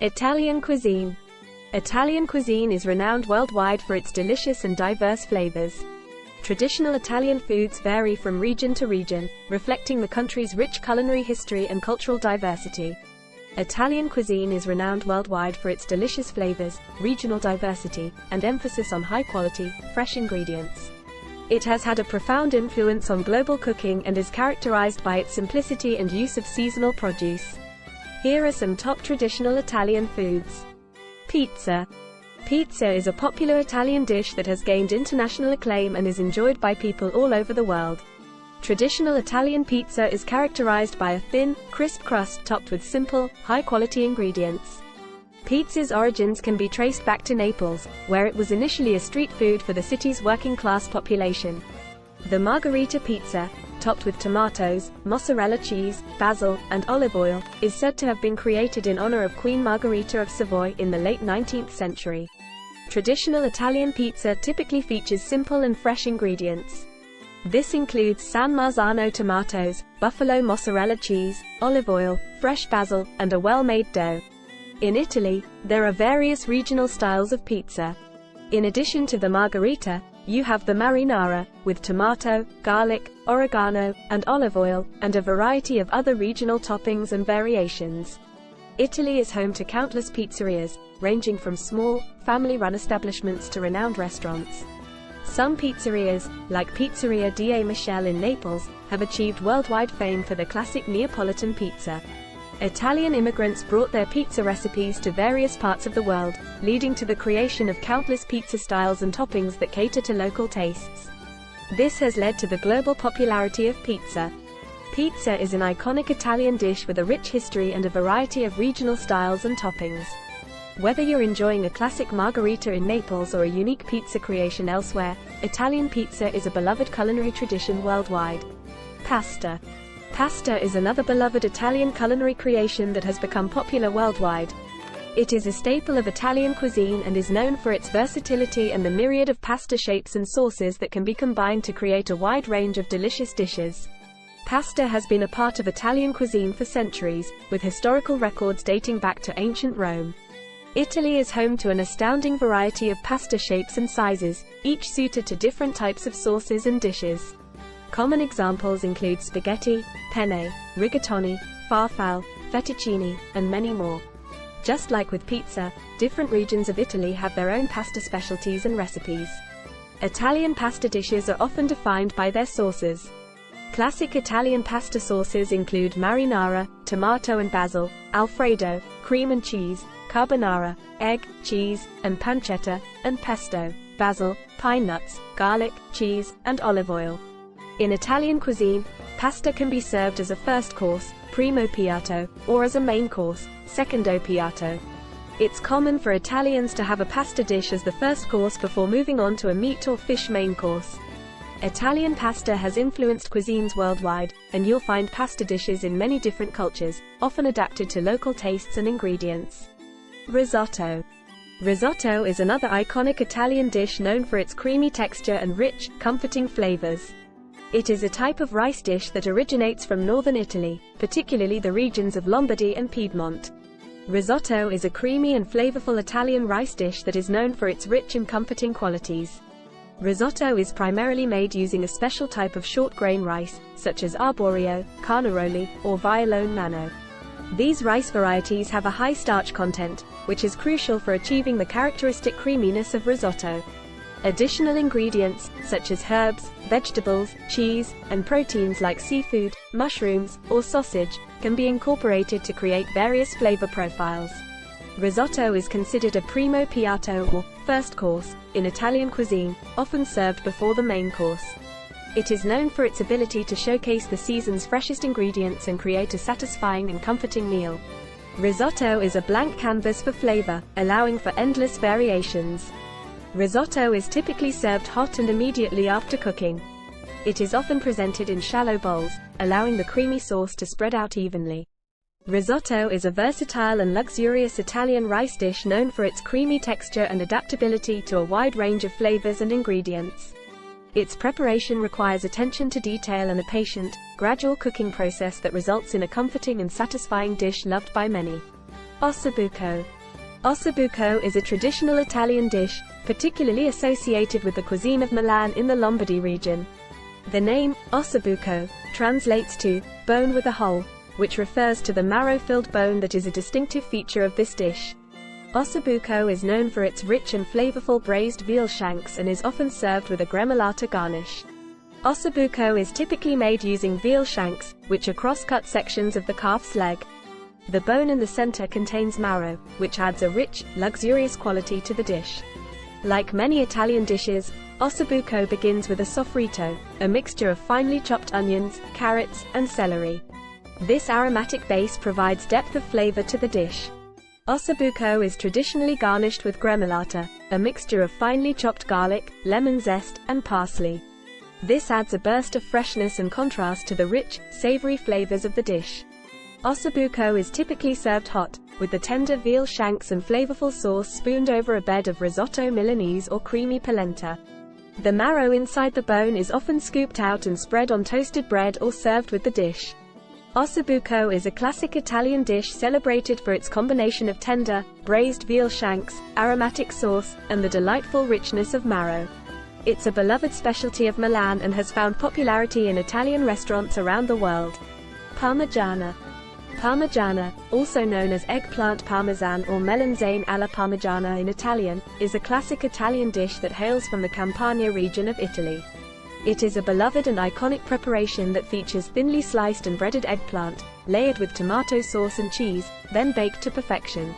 Italian cuisine. Italian cuisine is renowned worldwide for its delicious and diverse flavors. Traditional Italian foods vary from region to region, reflecting the country's rich culinary history and cultural diversity. Italian cuisine is renowned worldwide for its delicious flavors, regional diversity, and emphasis on high-quality, fresh ingredients. It has had a profound influence on global cooking and is characterized by its simplicity and use of seasonal produce. Here are some top traditional Italian foods. Pizza. Pizza is a popular Italian dish that has gained international acclaim and is enjoyed by people all over the world. Traditional Italian pizza is characterized by a thin, crisp crust topped with simple, high-quality ingredients. Pizza's origins can be traced back to Naples, where it was initially a street food for the city's working-class population. The margherita pizza, topped with tomatoes, mozzarella cheese, basil, and olive oil, is said to have been created in honor of Queen Margherita of Savoy in the late 19th century. Traditional Italian pizza typically features simple and fresh ingredients. This includes San Marzano tomatoes, buffalo mozzarella cheese, olive oil, fresh basil, and a well-made dough. In Italy, there are various regional styles of pizza. In addition to the margherita, you have the marinara, with tomato, garlic, oregano, and olive oil, and a variety of other regional toppings and variations. Italy is home to countless pizzerias, ranging from small, family-run establishments to renowned restaurants. Some pizzerias, like Pizzeria Di Michele in Naples, have achieved worldwide fame for the classic Neapolitan pizza. Italian immigrants brought their pizza recipes to various parts of the world, leading to the creation of countless pizza styles and toppings that cater to local tastes. This has led to the global popularity of pizza. Pizza is an iconic Italian dish with a rich history and a variety of regional styles and toppings. Whether you're enjoying a classic margherita in Naples or a unique pizza creation elsewhere, Italian pizza is a beloved culinary tradition worldwide. Pasta. Pasta is another beloved Italian culinary creation that has become popular worldwide. It is a staple of Italian cuisine and is known for its versatility and the myriad of pasta shapes and sauces that can be combined to create a wide range of delicious dishes. Pasta has been a part of Italian cuisine for centuries, with historical records dating back to ancient Rome. Italy is home to an astounding variety of pasta shapes and sizes, each suited to different types of sauces and dishes. Common examples include spaghetti, penne, rigatoni, farfalle, fettuccine, and many more. Just like with pizza, different regions of Italy have their own pasta specialties and recipes. Italian pasta dishes are often defined by their sauces. Classic Italian pasta sauces include marinara, tomato and basil, alfredo, cream and cheese, carbonara, egg, cheese, and pancetta, and pesto, basil, pine nuts, garlic, cheese, and olive oil. In Italian cuisine, pasta can be served as a first course, primo piatto, or as a main course, secondo piatto. It's common for Italians to have a pasta dish as the first course before moving on to a meat or fish main course. Italian pasta has influenced cuisines worldwide, and you'll find pasta dishes in many different cultures, often adapted to local tastes and ingredients. Risotto. Risotto is another iconic Italian dish known for its creamy texture and rich, comforting flavors. It is a type of rice dish that originates from northern Italy, particularly the regions of Lombardy and Piedmont. Risotto is a creamy and flavorful Italian rice dish that is known for its rich and comforting qualities. Risotto is primarily made using a special type of short-grain rice, such as arborio, carnaroli, or violone nano. These rice varieties have a high starch content, which is crucial for achieving the characteristic creaminess of risotto. Additional ingredients, such as herbs, vegetables, cheese, and proteins like seafood, mushrooms, or sausage, can be incorporated to create various flavor profiles. Risotto is considered a primo piatto or first course in Italian cuisine, often served before the main course. It is known for its ability to showcase the season's freshest ingredients and create a satisfying and comforting meal. Risotto is a blank canvas for flavor, allowing for endless variations. Risotto is typically served hot and immediately after cooking. It is often presented in shallow bowls, allowing the creamy sauce to spread out evenly. Risotto is a versatile and luxurious Italian rice dish known for its creamy texture and adaptability to a wide range of flavors and ingredients. Its preparation requires attention to detail and a patient, gradual cooking process that results in a comforting and satisfying dish loved by many. Ossobuco. Ossobuco is a traditional Italian dish, particularly associated with the cuisine of Milan in the Lombardy region. The name, Ossobuco, translates to bone with a hole, which refers to the marrow-filled bone that is a distinctive feature of this dish. Ossobuco is known for its rich and flavorful braised veal shanks and is often served with a gremolata garnish. Ossobuco is typically made using veal shanks, which are cross-cut sections of the calf's leg. The bone in the center contains marrow, which adds a rich, luxurious quality to the dish. Like many Italian dishes, Ossobuco begins with a sofrito, a mixture of finely chopped onions, carrots, and celery. This aromatic base provides depth of flavor to the dish. Ossobuco is traditionally garnished with gremolata, a mixture of finely chopped garlic, lemon zest, and parsley. This adds a burst of freshness and contrast to the rich, savory flavors of the dish. Ossobuco is typically served hot, with the tender veal shanks and flavorful sauce spooned over a bed of risotto Milanese or creamy polenta. The marrow inside the bone is often scooped out and spread on toasted bread or served with the dish. Ossobuco is a classic Italian dish celebrated for its combination of tender, braised veal shanks, aromatic sauce, and the delightful richness of marrow. It's a beloved specialty of Milan and has found popularity in Italian restaurants around the world. Parmigiana. Parmigiana, also known as eggplant parmesan or melanzane alla parmigiana in Italian, is a classic Italian dish that hails from the Campania region of Italy. It is a beloved and iconic preparation that features thinly sliced and breaded eggplant, layered with tomato sauce and cheese, then baked to perfection.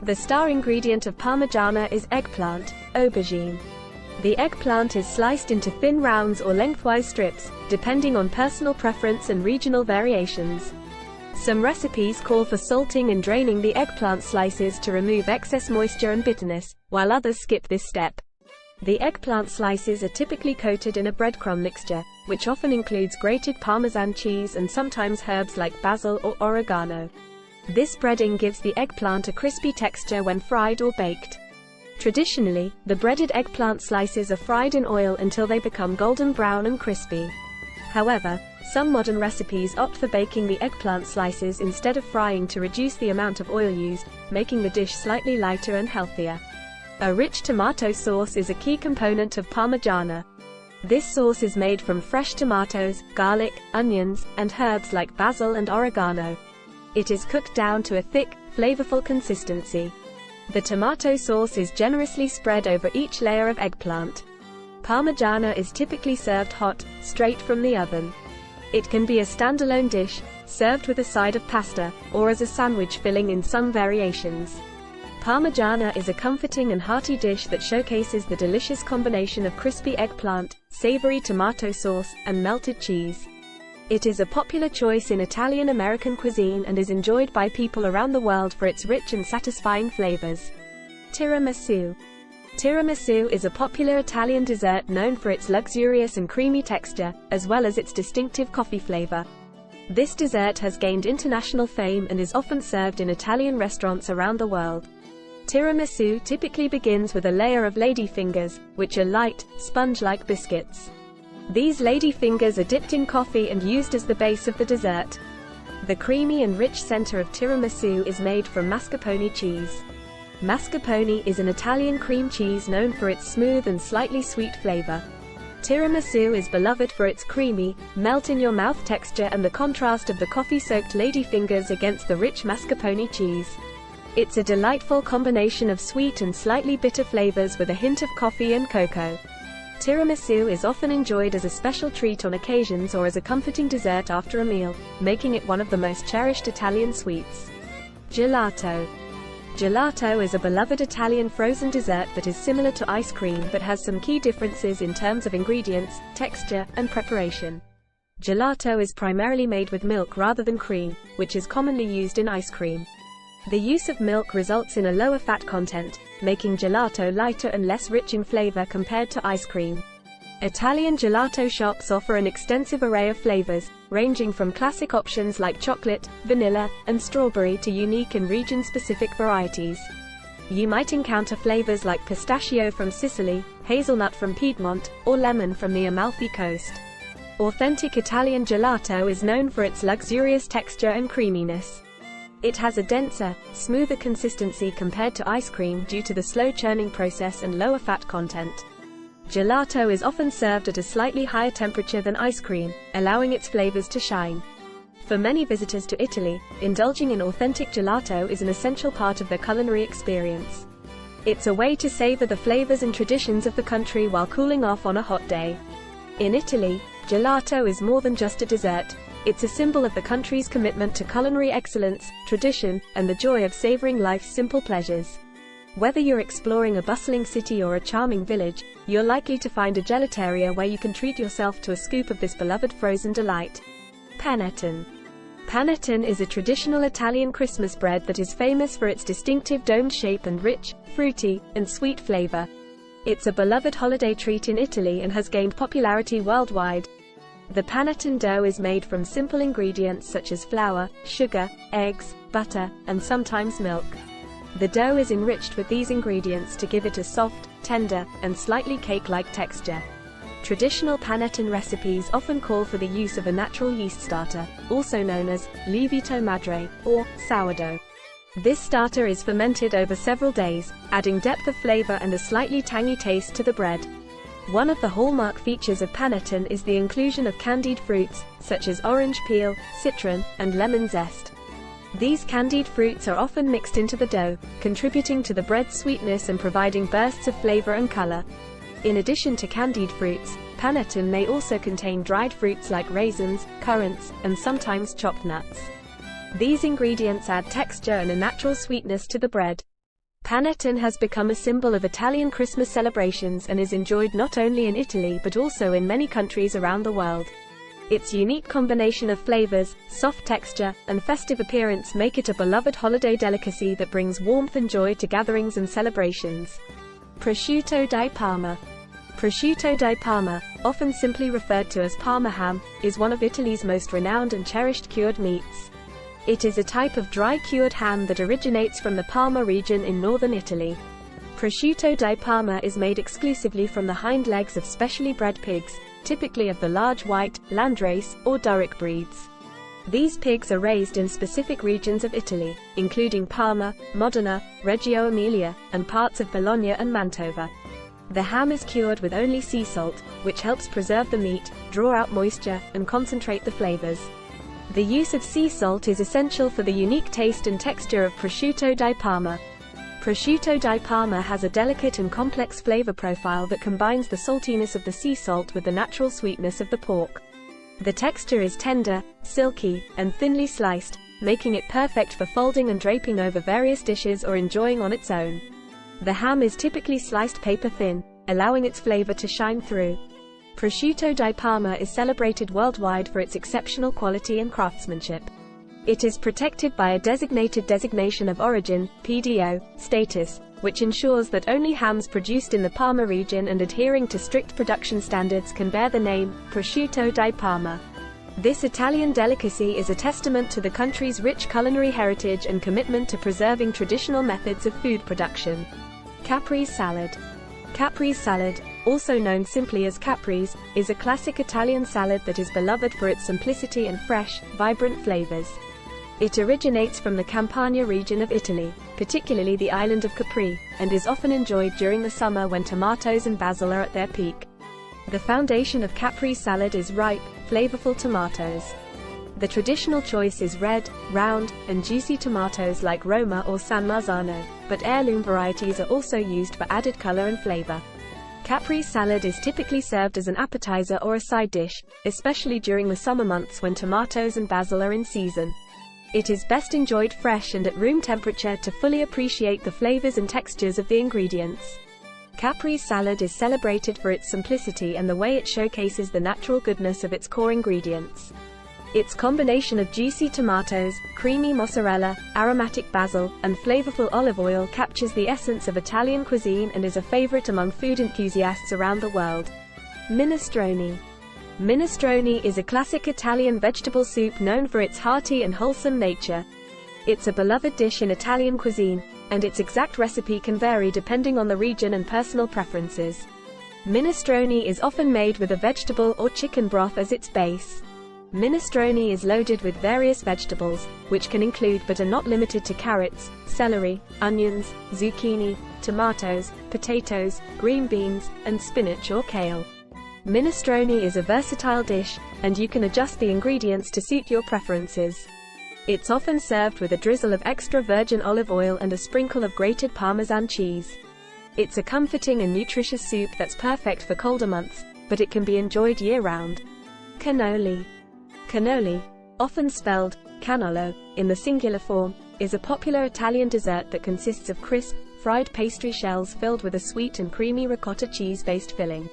The star ingredient of Parmigiana is eggplant, aubergine. The eggplant is sliced into thin rounds or lengthwise strips, depending on personal preference and regional variations. Some recipes call for salting and draining the eggplant slices to remove excess moisture and bitterness, while others skip this step. The eggplant slices are typically coated in a breadcrumb mixture, which often includes grated Parmesan cheese and sometimes herbs like basil or oregano. This breading gives the eggplant a crispy texture when fried or baked. Traditionally, the breaded eggplant slices are fried in oil until they become golden brown and crispy. However, some modern recipes opt for baking the eggplant slices instead of frying to reduce the amount of oil used, making the dish slightly lighter and healthier. A rich tomato sauce is a key component of Parmigiana. This sauce is made from fresh tomatoes, garlic, onions, and herbs like basil and oregano. It is cooked down to a thick, flavorful consistency. The tomato sauce is generously spread over each layer of eggplant. Parmigiana is typically served hot, straight from the oven. It can be a standalone dish, served with a side of pasta, or as a sandwich filling in some variations. Parmigiana is a comforting and hearty dish that showcases the delicious combination of crispy eggplant, savory tomato sauce, and melted cheese. It is a popular choice in Italian-American cuisine and is enjoyed by people around the world for its rich and satisfying flavors. Tiramisu. Tiramisu is a popular Italian dessert known for its luxurious and creamy texture, as well as its distinctive coffee flavor. This dessert has gained international fame and is often served in Italian restaurants around the world. Tiramisu typically begins with a layer of ladyfingers, which are light, sponge-like biscuits. These ladyfingers are dipped in coffee and used as the base of the dessert. The creamy and rich center of tiramisu is made from mascarpone cheese. Mascarpone is an Italian cream cheese known for its smooth and slightly sweet flavor. Tiramisu is beloved for its creamy, melt-in-your-mouth texture and the contrast of the coffee-soaked ladyfingers against the rich mascarpone cheese. It's a delightful combination of sweet and slightly bitter flavors with a hint of coffee and cocoa. Tiramisu is often enjoyed as a special treat on occasions or as a comforting dessert after a meal, making it one of the most cherished Italian sweets. Gelato. Gelato is a beloved Italian frozen dessert that is similar to ice cream but has some key differences in terms of ingredients, texture, and preparation. Gelato is primarily made with milk rather than cream, which is commonly used in ice cream. The use of milk results in a lower fat content, making gelato lighter and less rich in flavor compared to ice cream. Italian gelato shops offer an extensive array of flavors, ranging from classic options like chocolate, vanilla, and strawberry to unique and region-specific varieties. You might encounter flavors like pistachio from Sicily, hazelnut from Piedmont, or lemon from the Amalfi Coast. Authentic Italian gelato is known for its luxurious texture and creaminess. It has a denser, smoother consistency compared to ice cream due to the slow churning process and lower fat content. Gelato is often served at a slightly higher temperature than ice cream, allowing its flavors to shine. For many visitors to Italy, indulging in authentic gelato is an essential part of their culinary experience. It's a way to savor the flavors and traditions of the country while cooling off on a hot day. In Italy, gelato is more than just a dessert. It's a symbol of the country's commitment to culinary excellence, tradition, and the joy of savoring life's simple pleasures. Whether you're exploring a bustling city or a charming village, you're likely to find a gelateria where you can treat yourself to a scoop of this beloved frozen delight. Panetton. Panetton is a traditional Italian Christmas bread that is famous for its distinctive domed shape and rich, fruity, and sweet flavor. It's a beloved holiday treat in Italy and has gained popularity worldwide. The Panetton dough is made from simple ingredients such as flour, sugar, eggs, butter, and sometimes milk. The dough is enriched with these ingredients to give it a soft, tender, and slightly cake-like texture. Traditional Panetton recipes often call for the use of a natural yeast starter, also known as lievito madre, or sourdough. This starter is fermented over several days, adding depth of flavor and a slightly tangy taste to the bread. One of the hallmark features of Panetton is the inclusion of candied fruits, such as orange peel, citron, and lemon zest. These candied fruits are often mixed into the dough, contributing to the bread's sweetness and providing bursts of flavor and color. In addition to candied fruits, Panetton may also contain dried fruits like raisins, currants, and sometimes chopped nuts. These ingredients add texture and a natural sweetness to the bread. Panetton has become a symbol of Italian Christmas celebrations and is enjoyed not only in Italy but also in many countries around the world. Its unique combination of flavors, soft texture, and festive appearance make it a beloved holiday delicacy that brings warmth and joy to gatherings and celebrations. Prosciutto di Parma. Prosciutto di Parma, often simply referred to as Parma ham, is one of Italy's most renowned and cherished cured meats. It is a type of dry cured ham that originates from the Parma region in northern Italy. Prosciutto di Parma is made exclusively from the hind legs of specially bred pigs, typically of the large white, landrace, or Duroc breeds. These pigs are raised in specific regions of Italy, including Parma, Modena, Reggio Emilia, and parts of Bologna and Mantova. The ham is cured with only sea salt, which helps preserve the meat, draw out moisture, and concentrate the flavors. The use of sea salt is essential for the unique taste and texture of Prosciutto di Parma. Prosciutto di Parma has a delicate and complex flavor profile that combines the saltiness of the sea salt with the natural sweetness of the pork. The texture is tender, silky, and thinly sliced, making it perfect for folding and draping over various dishes or enjoying on its own. The ham is typically sliced paper thin, allowing its flavor to shine through. Prosciutto di Parma is celebrated worldwide for its exceptional quality and craftsmanship. It is protected by a designated designation of origin (PDO) status, which ensures that only hams produced in the Parma region and adhering to strict production standards can bear the name Prosciutto di Parma. This Italian delicacy is a testament to the country's rich culinary heritage and commitment to preserving traditional methods of food production. Capri Salad. Capri salad, also known simply as Capri's, is a classic Italian salad that is beloved for its simplicity and fresh, vibrant flavors. It originates from the Campania region of Italy, particularly the island of Capri, and is often enjoyed during the summer when tomatoes and basil are at their peak. The foundation of Capri salad is ripe, flavorful tomatoes. The traditional choice is red, round, and juicy tomatoes like Roma or San Marzano, but heirloom varieties are also used for added color and flavor. Capri salad is typically served as an appetizer or a side dish, especially during the summer months when tomatoes and basil are in season. It is best enjoyed fresh and at room temperature to fully appreciate the flavors and textures of the ingredients. Capri salad is celebrated for its simplicity and the way it showcases the natural goodness of its core ingredients. Its combination of juicy tomatoes, creamy mozzarella, aromatic basil, and flavorful olive oil captures the essence of Italian cuisine and is a favorite among food enthusiasts around the world. Minestrone. Minestrone is a classic Italian vegetable soup known for its hearty and wholesome nature. It's a beloved dish in Italian cuisine, and its exact recipe can vary depending on the region and personal preferences. Minestrone is often made with a vegetable or chicken broth as its base. Minestrone is loaded with various vegetables, which can include but are not limited to carrots, celery, onions, zucchini, tomatoes, potatoes, green beans, and spinach or kale. Minestrone is a versatile dish, and you can adjust the ingredients to suit your preferences. It's often served with a drizzle of extra virgin olive oil and a sprinkle of grated Parmesan cheese. It's a comforting and nutritious soup that's perfect for colder months, but it can be enjoyed year-round. Cannoli. Cannoli, often spelled cannolo in the singular form, is a popular Italian dessert that consists of crisp, fried pastry shells filled with a sweet and creamy ricotta cheese-based filling.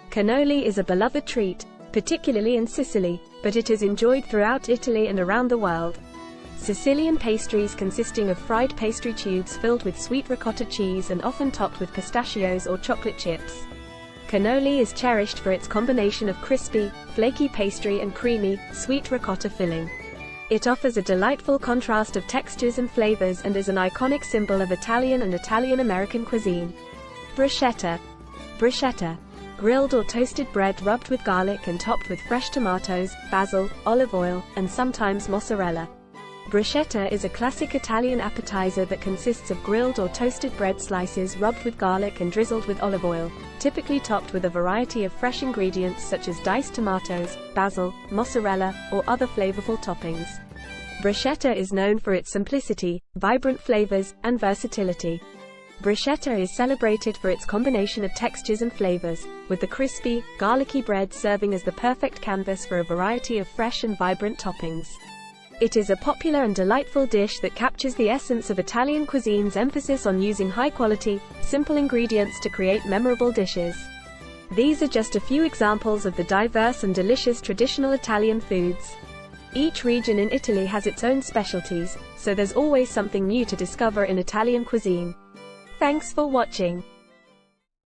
Cannoli is a beloved treat, particularly in Sicily, but it is enjoyed throughout Italy and around the world. Sicilian pastries consisting of fried pastry tubes filled with sweet ricotta cheese and often topped with pistachios or chocolate chips. Cannoli is cherished for its combination of crispy, flaky pastry and creamy, sweet ricotta filling. It offers a delightful contrast of textures and flavors and is an iconic symbol of Italian and Italian-American cuisine. Bruschetta. Bruschetta. Grilled or toasted bread rubbed with garlic and topped with fresh tomatoes, basil, olive oil, and sometimes mozzarella. Bruschetta is a classic Italian appetizer that consists of grilled or toasted bread slices rubbed with garlic and drizzled with olive oil, typically topped with a variety of fresh ingredients such as diced tomatoes, basil, mozzarella, or other flavorful toppings. Bruschetta is known for its simplicity, vibrant flavors, and versatility. Bruschetta is celebrated for its combination of textures and flavors, with the crispy, garlicky bread serving as the perfect canvas for a variety of fresh and vibrant toppings. It is a popular and delightful dish that captures the essence of Italian cuisine's emphasis on using high-quality, simple ingredients to create memorable dishes. These are just a few examples of the diverse and delicious traditional Italian foods. Each region in Italy has its own specialties, so there's always something new to discover in Italian cuisine. Thanks for watching.